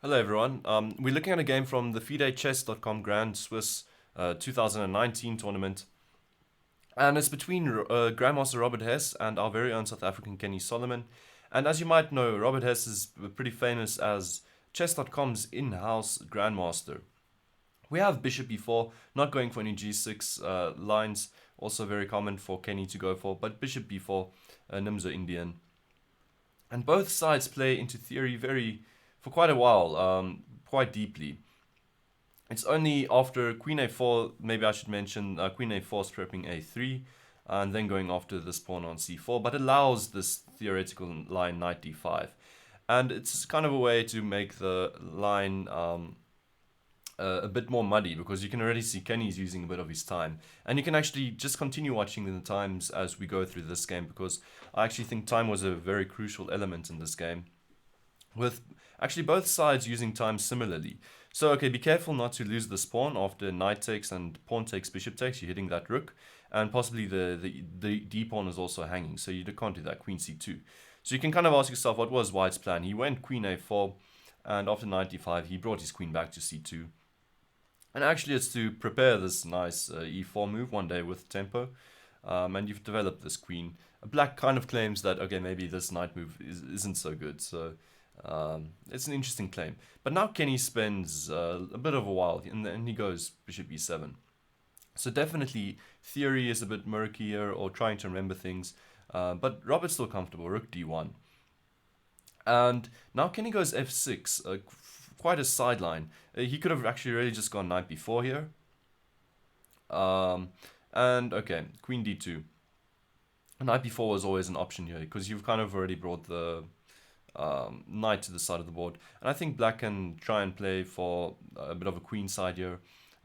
Hello everyone. We're looking at a game from the FIDE Grand Swiss 2019 tournament, and it's between Grandmaster Robert Hess and our very own South African Kenny Solomon. And as you might know, Robert Hess is pretty famous as Chess.com's in-house Grandmaster. We have Bishop E4, not going for any G6 lines, also very common for Kenny to go for, but Bishop B4, Nimzo Indian. And both sides play into theory for quite a while, quite deeply. It's only after Queen A4, maybe I should mention Queen A4 is prepping A3, and then going after this pawn on C4, but allows this theoretical line Knight D5. And it's kind of a way to make the line a bit more muddy because you can already see Kenny's using a bit of his time. And you can actually just continue watching the times as we go through this game because I actually think time was a very crucial element in this game, with actually both sides using time similarly. So, okay, be careful not to lose this pawn after knight takes and pawn takes, bishop takes. You're hitting that rook, and possibly the d pawn is also hanging, so you can't do that. Queen c2. So you can kind of ask yourself, what was White's plan? He went queen a4, and after knight d5, he brought his queen back to c2. And actually, it's to prepare this nice e4 move one day with tempo, and you've developed this queen. Black kind of claims that, okay, maybe this knight move isn't so good, so it's an interesting claim. But now Kenny spends a bit of a while, and he goes bishop e7. So definitely theory is a bit murkier or trying to remember things, but Robert's still comfortable. Rook d1. And now Kenny goes f6, quite a sideline. He could have actually really just gone knight b4 here. And okay, queen d2. Knight b4 was always an option here because you've kind of already brought the knight to the side of the board. And I think black can try and play for a bit of a queen side here.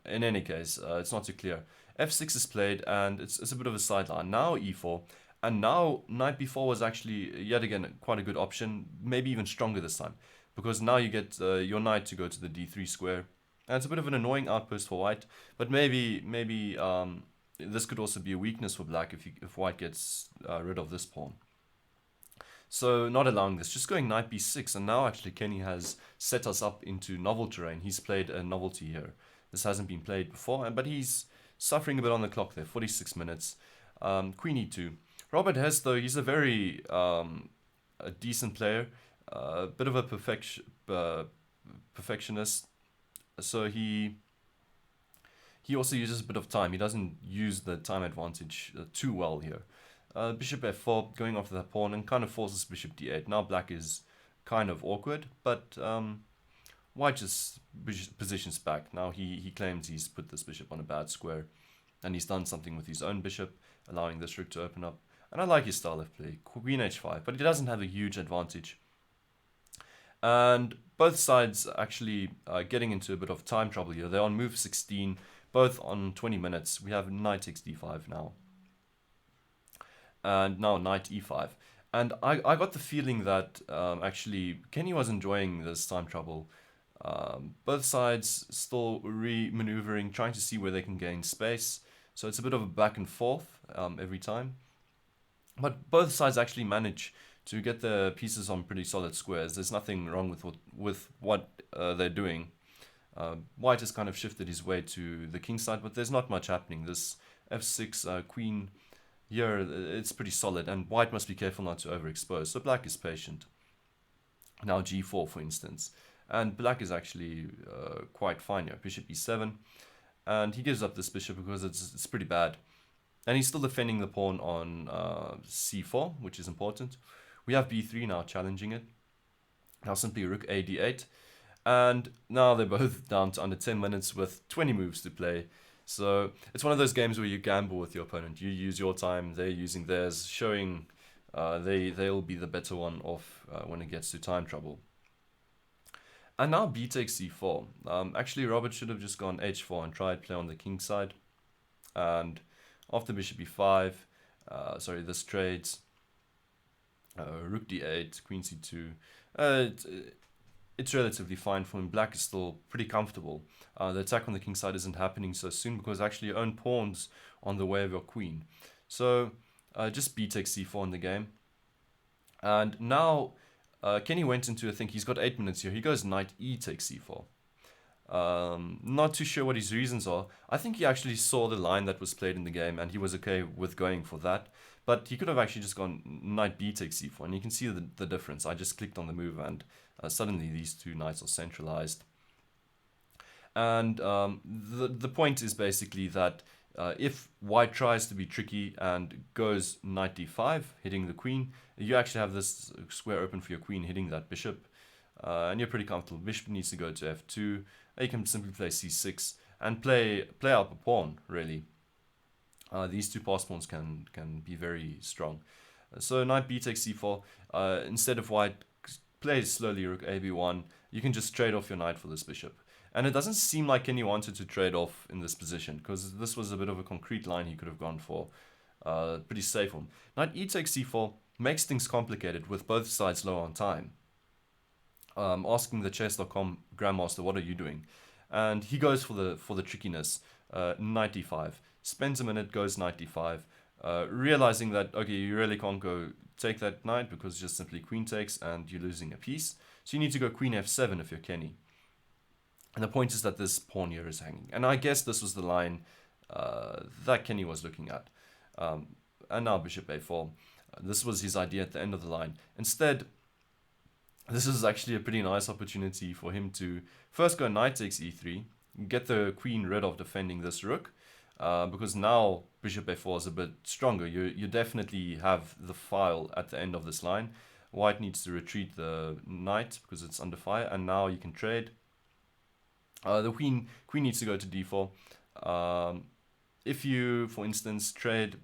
In any case, it's not too clear. f6 is played, and it's a bit of a sideline. Now e4, and now knight b4 was actually, yet again, quite a good option. Maybe even stronger this time, because now you get your knight to go to the d3 square. And it's a bit of an annoying outpost for white, but maybe this could also be a weakness for black if white gets rid of this pawn. So not allowing this, just going knight b6, and now actually Kenny has set us up into novel terrain. He's played a novelty here. This hasn't been played before, but he's suffering a bit on the clock there, 46 minutes. Queen e2. Robert Hess, though, he's a very a decent player, a bit of a perfectionist. So he also uses a bit of time. He doesn't use the time advantage too well here. Bishop f4, going after that pawn, and kind of forces bishop d8. Now black is kind of awkward, but white just positions back. Now he claims he's put this bishop on a bad square, and he's done something with his own bishop, allowing this rook to open up. And I like his style of play, queen h5, but he doesn't have a huge advantage. And both sides actually getting into a bit of time trouble here. They're on move 16, both on 20 minutes. We have knight takes d5 now. And now knight e5. And I got the feeling that actually Kenny was enjoying this time trouble. Both sides still re-maneuvering, trying to see where they can gain space. So it's a bit of a back and forth every time. But both sides actually manage to get the pieces on pretty solid squares. There's nothing wrong with what they're doing. White has kind of shifted his way to the king side, but there's not much happening. This f6 queen here, it's pretty solid, and white must be careful not to overexpose. So black is patient. Now g4, for instance. And black is actually quite fine here. Bishop e7. And he gives up this bishop because it's pretty bad. And he's still defending the pawn on c4, which is important. We have b3 now challenging it. Now simply rook a d8. And now they're both down to under 10 minutes with 20 moves to play. So it's one of those games where you gamble with your opponent. You use your time, they're using theirs, showing they'll be the better one off when it gets to time trouble. And now b takes c4. Actually, Robert should have just gone h4 and tried play on the king side. And after bishop e5, this trades. Rook d8, queen c2. It's relatively fine for him. Black is still pretty comfortable. The attack on the king side isn't happening so soon because actually you own pawns on the way of your queen. So just b takes c4 in the game. And now Kenny went into, I think he's got 8 minutes here. He goes knight e takes c4. Not too sure what his reasons are. I think he actually saw the line that was played in the game and he was okay with going for that. But he could have actually just gone knight b takes c4, and you can see the difference. I just clicked on the move, and suddenly these two knights are centralized. And the point is basically that if white tries to be tricky and goes knight d5, hitting the queen, you actually have this square open for your queen, hitting that bishop, and you're pretty comfortable. Bishop needs to go to f2. You can simply play c6 and play out a pawn, really. These two pass pawns can be very strong. So knight b takes c4. Instead of white plays slowly rook ab1, you can just trade off your knight for this bishop. And it doesn't seem like Kenny wanted to trade off in this position, because this was a bit of a concrete line he could have gone for. Pretty safe one. Knight e takes c4 makes things complicated with both sides low on time. Asking the chess.com grandmaster, what are you doing? And he goes for the trickiness. Knight d5. Spends a minute, goes knight d5. Realizing that, okay, you really can't go take that knight because just simply queen takes and you're losing a piece. So you need to go queen f7 if you're Kenny. And the point is that this pawn here is hanging. And I guess this was the line that Kenny was looking at. And now bishop a4. This was his idea at the end of the line. Instead, this is actually a pretty nice opportunity for him to first go knight takes e3, get the queen rid of defending this rook, because now bishop a4 is a bit stronger. You definitely have the file at the end of this line. White needs to retreat the knight because it's under fire, and now you can trade. The queen needs to go to d4. If you, for instance, trade,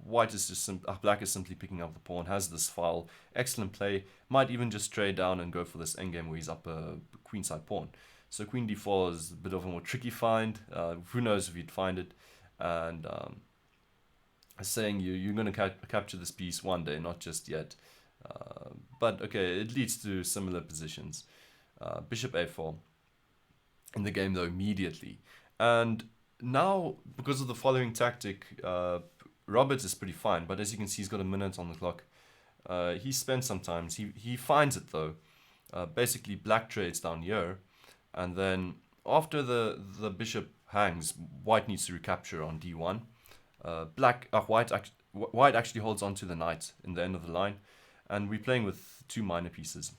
white is just black is simply picking up the pawn, has this file, excellent play. Might even just trade down and go for this endgame where he's up a queenside pawn. So queen d4 is a bit of a more tricky find. Who knows if you'd find it? And saying you're going to capture this piece one day, not just yet. But okay, it leads to similar positions. Bishop a4 in the game though immediately. And now, because of the following tactic, Robert is pretty fine, but as you can see, he's got a minute on the clock. He spent some time. He finds it though. Basically, black trades down here, and then after the bishop hangs, white needs to recapture on d1. White actually holds on to the knight in the end of the line, and we're playing with two minor pieces.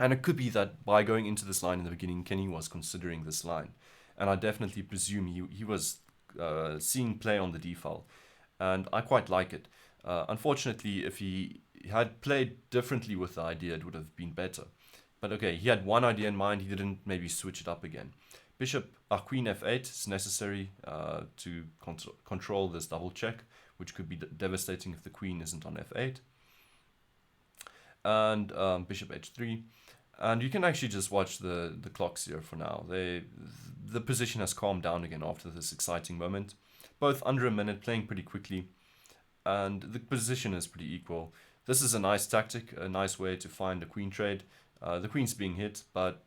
And it could be that by going into this line in the beginning, Kenny was considering this line, and I definitely presume he was seeing play on the d file, and I quite like it. Unfortunately, if he had played differently with the idea, it would have been better. But okay, he had one idea in mind, he didn't maybe switch it up again. Queen f8 is necessary to control this double check, which could be devastating if the queen isn't on f8. And bishop h3. And you can actually just watch the clocks here for now. The position has calmed down again after this exciting moment. Both under a minute, playing pretty quickly. And the position is pretty equal. This is a nice tactic, a nice way to find a queen trade. The queen's being hit, but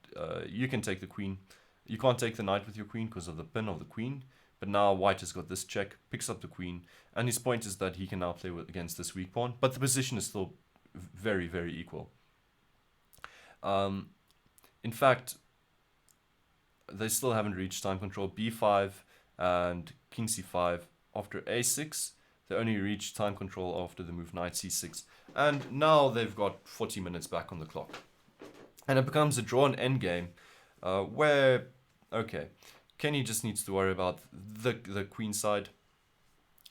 you can take the queen. You can't take the knight with your queen because of the pin of the queen. But now white has got this check, picks up the queen. And his point is that he can now play against this weak pawn. But the position is still very, very equal. In fact, they still haven't reached time control. b5 and king c5 after a6. They only reach time control after the move knight c6. And now they've got 40 minutes back on the clock. And it becomes a drawn endgame where, okay, Kenny just needs to worry about the queen side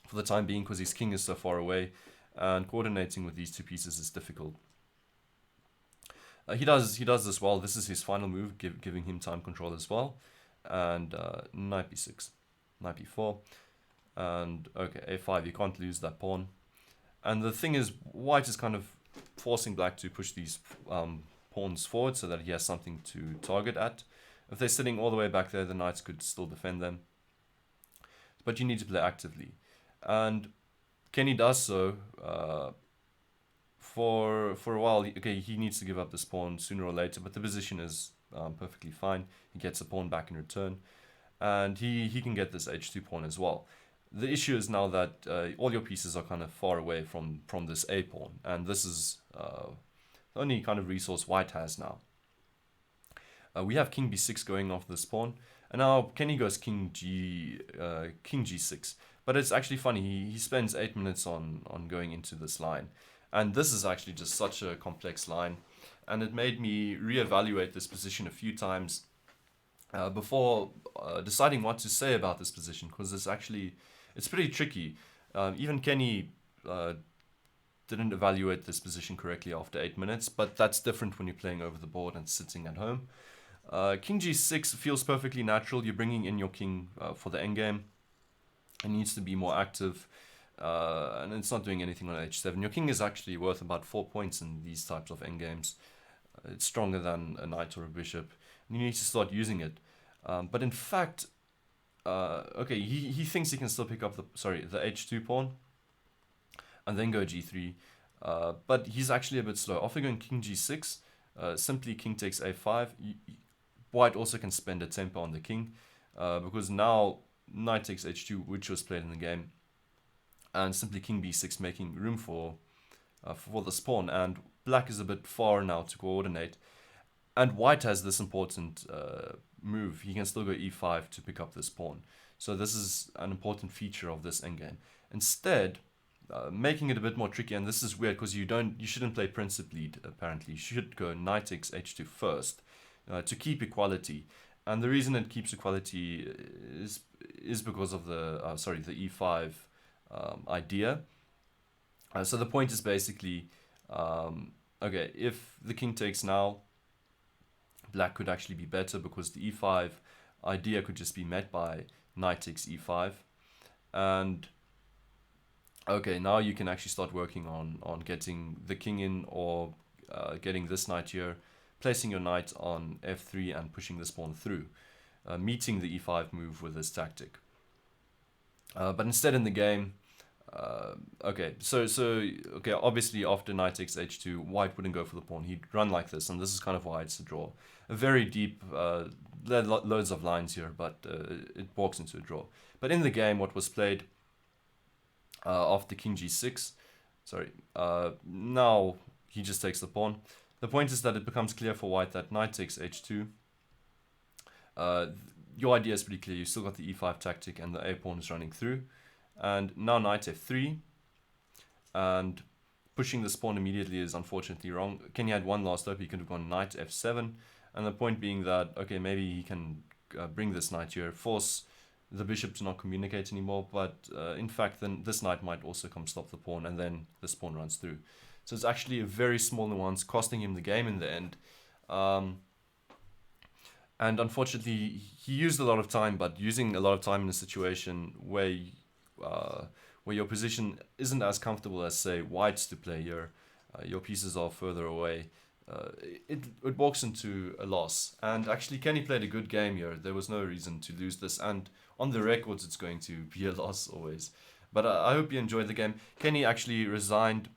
for the time being because his king is so far away. And coordinating with these two pieces is difficult. He does this well. This is his final move, giving him time control as well. And knight b6, knight b4, and okay, a5. You can't lose that pawn. And the thing is, white is kind of forcing black to push these pawns forward so that he has something to target at. If they're sitting all the way back there, the knights could still defend them. But you need to play actively, and Kenny does so. For a while, he needs to give up this pawn sooner or later, but the position is perfectly fine. He gets a pawn back in return, and he can get this h2 pawn as well. The issue is now that all your pieces are kind of far away from this a pawn, and this is the only kind of resource white has now. We have king b6 going off this pawn, and now Kenny goes king g6. But it's actually funny, he spends 8 minutes on going into this line. And this is actually just such a complex line. And it made me reevaluate this position a few times before deciding what to say about this position, because it's pretty tricky. Even Kenny didn't evaluate this position correctly after 8 minutes, but that's different when you're playing over the board and sitting at home. King g6 feels perfectly natural. You're bringing in your king for the endgame. It needs to be more active, and it's not doing anything on h7. Your king is actually worth about 4 points in these types of endgames. It's stronger than a knight or a bishop, and you need to start using it. But in fact, okay, he thinks he can still pick up the h2 pawn, and then go g3. But he's actually a bit slow. After going king g6, simply king takes a5. White also can spend a tempo on the king, because now knight takes h2, which was played in the game, and simply king b6, making room for this pawn. And black is a bit far now to coordinate, and white has this important move. He can still go e5 to pick up this pawn. So this is an important feature of this endgame. Instead, making it a bit more tricky, and this is weird because you shouldn't play princip lead. Apparently, you should go knight takes h2 first to keep equality. And the reason it keeps equality is because of the e5 idea. So the point is basically, okay, if the king takes now, black could actually be better because the e5 idea could just be met by knight takes e5. And okay, now you can actually start working on getting the king in, or getting this knight here, placing your knight on f3 and pushing this pawn through, meeting the e5 move with this tactic. But instead in the game, okay, so obviously after knight takes h2, white wouldn't go for the pawn. He'd run like this, and this is kind of why it's a draw. A very deep, loads of lines here, but it walks into a draw. But in the game, what was played after king g6, now he just takes the pawn. The point is that it becomes clear for white that knight takes h2. Your idea is pretty clear. You still got the e5 tactic, and the a pawn is running through. And now knight f3, and pushing this pawn immediately is unfortunately wrong. Kenny had one last hope. He could have gone knight f7, and the point being that, okay, maybe he can bring this knight here, force the bishop to not communicate anymore, but in fact then this knight might also come stop the pawn, and then this pawn runs through. So it's actually a very small nuance, costing him the game in the end. And unfortunately, he used a lot of time, but using a lot of time in a situation where your position isn't as comfortable as, say, white's to play here, your pieces are further away, it walks into a loss. And actually, Kenny played a good game here. There was no reason to lose this, and on the records, it's going to be a loss always. But I hope you enjoyed the game. Kenny actually resigned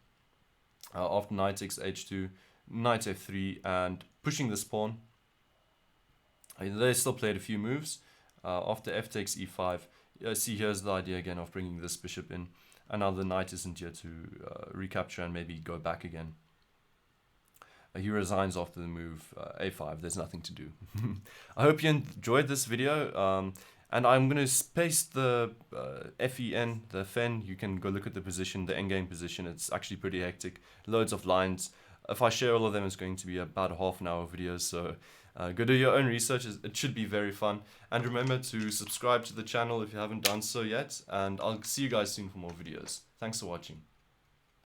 after knight takes h2, knight f3, and pushing this pawn. They still played a few moves. After f takes e5, see, here's the idea again of bringing this bishop in, and now the knight isn't here to recapture and maybe go back again. He resigns after the move a5. There's nothing to do. I hope you enjoyed this video, and I'm going to paste the FEN, the FEN. You can go look at the position, the endgame position. It's actually pretty hectic, loads of lines. If I share all of them, it's going to be about a half-an-hour video, so go do your own research. It should be very fun. And remember to subscribe to the channel if you haven't done so yet, and I'll see you guys soon for more videos. Thanks for watching.